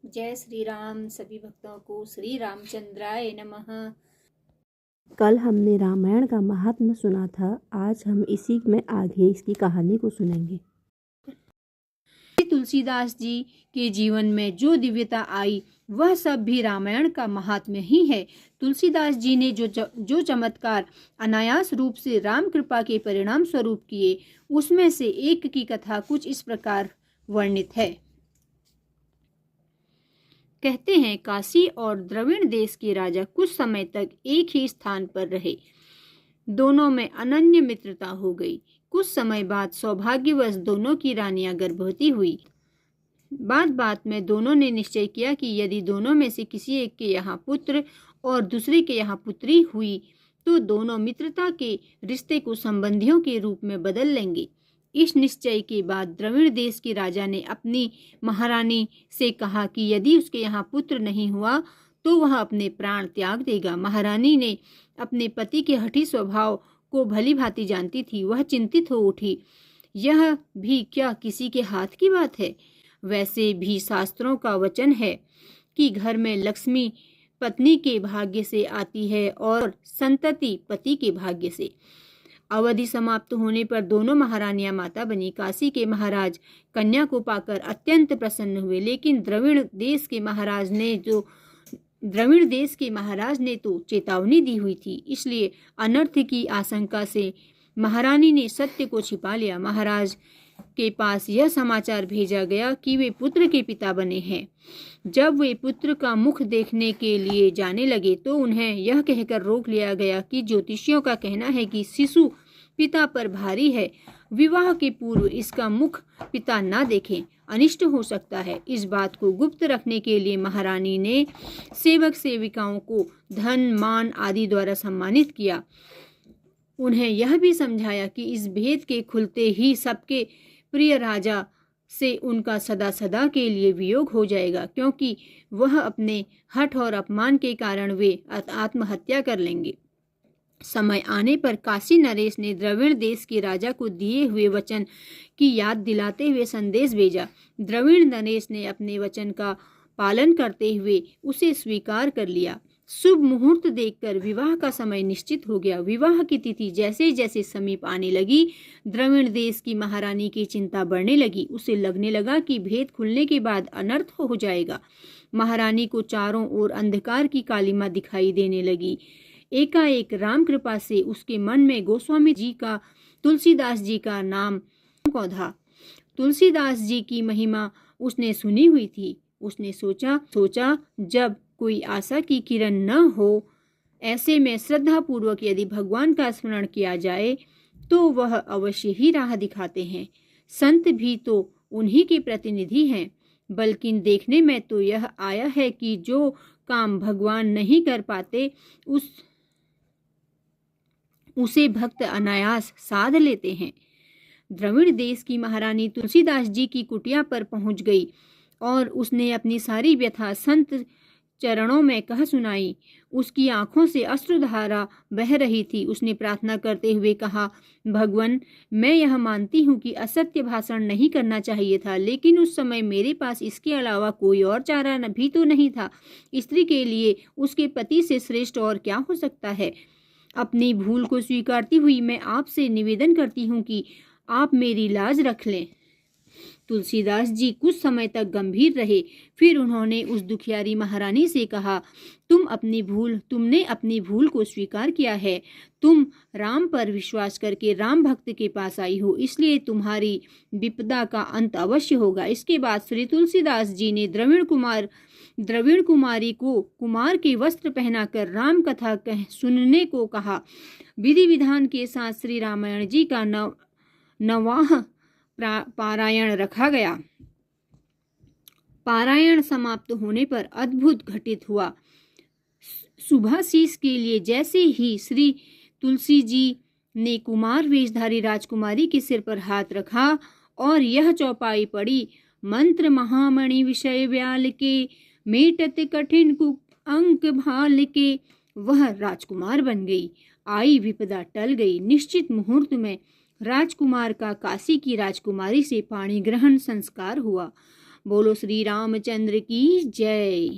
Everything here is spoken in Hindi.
जय श्री राम। सभी भक्तों को श्री रामचंद्राय नमः। कल हमने रामायण का महात्म्य सुना था। आज हम इसी में आगे इसकी कहानी को सुनेंगे। तुलसीदास जी के जीवन में जो दिव्यता आई वह सब भी रामायण का महात्म्य ही है। तुलसीदास जी ने जो चमत्कार अनायास रूप से राम कृपा के परिणाम स्वरूप किए, उसमें से एक की कथा कुछ इस प्रकार वर्णित है। कहते हैं, काशी और द्रविड़ देश के राजा कुछ समय तक एक ही स्थान पर रहे। दोनों में अनन्य मित्रता हो गई। कुछ समय बाद सौभाग्यवश दोनों की रानियां गर्भवती हुई। बात में दोनों ने निश्चय किया कि यदि दोनों में से किसी एक के यहाँ पुत्र और दूसरे के यहाँ पुत्री हुई तो दोनों मित्रता के रिश्ते को संबंधियों के रूप में बदल लेंगे। इस निश्चय के बाद द्रविड़ देश के राजा ने अपनी महारानी से कहा कि यदि उसके यहाँ पुत्र नहीं हुआ तो वह अपने प्राण त्याग देगा। महारानी ने अपने पति के हठी स्वभाव को भली भांति जानती थी। वह चिंतित हो उठी, यह भी क्या किसी के हाथ की बात है? वैसे भी शास्त्रों का वचन है कि घर में लक्ष्मी पत्नी के भाग्य से आती है और संतति पति के भाग्य से। अवधि समाप्त होने पर दोनों महारानियां माता बनी। काशी के महाराज कन्या को पाकर अत्यंत प्रसन्न हुए, लेकिन द्रविड़ देश के महाराज ने तो चेतावनी दी हुई थी, इसलिए अनर्थ की आशंका से महारानी ने सत्य को छिपा लिया। महाराज के पास यह समाचार भेजा गया कि वे पुत्र के पिता बने हैं। जब वे पुत्र का मुख देखने के लिए जाने लगे तो उन्हें यह कहकर रोक लिया गया कि ज्योतिषियों का कहना है कि शिशु पिता पर भारी है। विवाह के पूर्व इसका मुख पिता न देखें, अनिष्ट हो सकता है। इस बात को गुप्त रखने के लिए महारानी ने सेवक सेविकाओं को धन मान आदि द्वारा सम्मानित किया। उन्हें यह भी समझाया कि इस भेद के खुलते ही सबके प्रिय राजा से उनका सदा सदा के लिए वियोग हो जाएगा, क्योंकि वह अपने हठ और अपमान के कारण वे आत्महत्या कर लेंगे। समय आने पर काशी नरेश ने द्रविड़ देश के राजा को दिए हुए वचन की याद दिलाते हुए संदेश भेजा। द्रविड़ नरेश ने अपने वचन का पालन करते हुए उसे स्वीकार कर लिया। शुभ मुहूर्त देखकर विवाह का समय निश्चित हो गया। विवाह की तिथि जैसे जैसे समीप आने लगी, द्रविड़ देश की महारानी की चिंता बढ़ने लगी। उसे लगने लगा कि भेद खुलने के बाद अनर्थ हो जाएगा। महारानी को चारों ओर अंधकार की कालिमा दिखाई देने लगी। एकाएक राम कृपा से उसके मन में गोस्वामी जी का तुलसीदास जी का नाम कौंधा। तुलसीदास जी की महिमा उसने सुनी हुई थी। उसने सोचा जब कोई आशा की किरण न हो, ऐसे में श्रद्धा पूर्वक यदि भगवान का स्मरण किया जाए तो वह अवश्य ही राह दिखाते हैं। संत भी तो उन्हीं के प्रतिनिधि हैं। बल्कि देखने में तो यह आया है कि जो काम भगवान नहीं कर पाते उसे भक्त अनायास साध लेते हैं। द्रविड़ देश की महारानी तुलसीदास जी की कुटिया पर पहुंच गई और उसने अपनी सारी व्यथा संत चरणों में कह सुनाई। उसकी आंखों से अश्रुधारा बह रही थी। उसने प्रार्थना करते हुए कहा, भगवान, मैं यह मानती हूँ कि असत्य भाषण नहीं करना चाहिए था, लेकिन उस समय मेरे पास इसके अलावा कोई और चारा भी तो नहीं था। स्त्री के लिए उसके पति से श्रेष्ठ और क्या हो सकता है। अपनी भूल को स्वीकारती हुई मैं आपसे निवेदन करती हूँ कि आप मेरी लाज रख लें। तुलसीदास जी कुछ समय तक गंभीर रहे। फिर उन्होंने उस दुखियारी महारानी से कहा, तुमने अपनी भूल को स्वीकार किया है। तुम राम पर विश्वास करके राम भक्त के पास आई हो, इसलिए तुम्हारी विपदा का अंत अवश्य होगा। इसके बाद श्री तुलसीदास जी ने द्रविड़ कुमारी को कुमार के वस्त्र पहनाकर राम कथा सुनने को कहा। विधि विधान के साथ श्री रामायण जी का नवाह पारायण रखा गया। पारायण समाप्त होने पर अद्भुत घटित हुआ। शुभाशीष के लिए जैसे ही श्री तुलसी जी ने कुमार वेशधारी राजकुमारी के सिर पर हाथ रखा और यह चौपाई पड़ी, मंत्र महामणि विषय व्याल के, मेटत कठिन कुक अंक भाल के, वह राजकुमार बन गई। आई विपदा टल गई। निश्चित मुहूर्त में राजकुमार का काशी की राजकुमारी से पाणी ग्रहण संस्कार हुआ। बोलो श्री रामचंद्र की जय।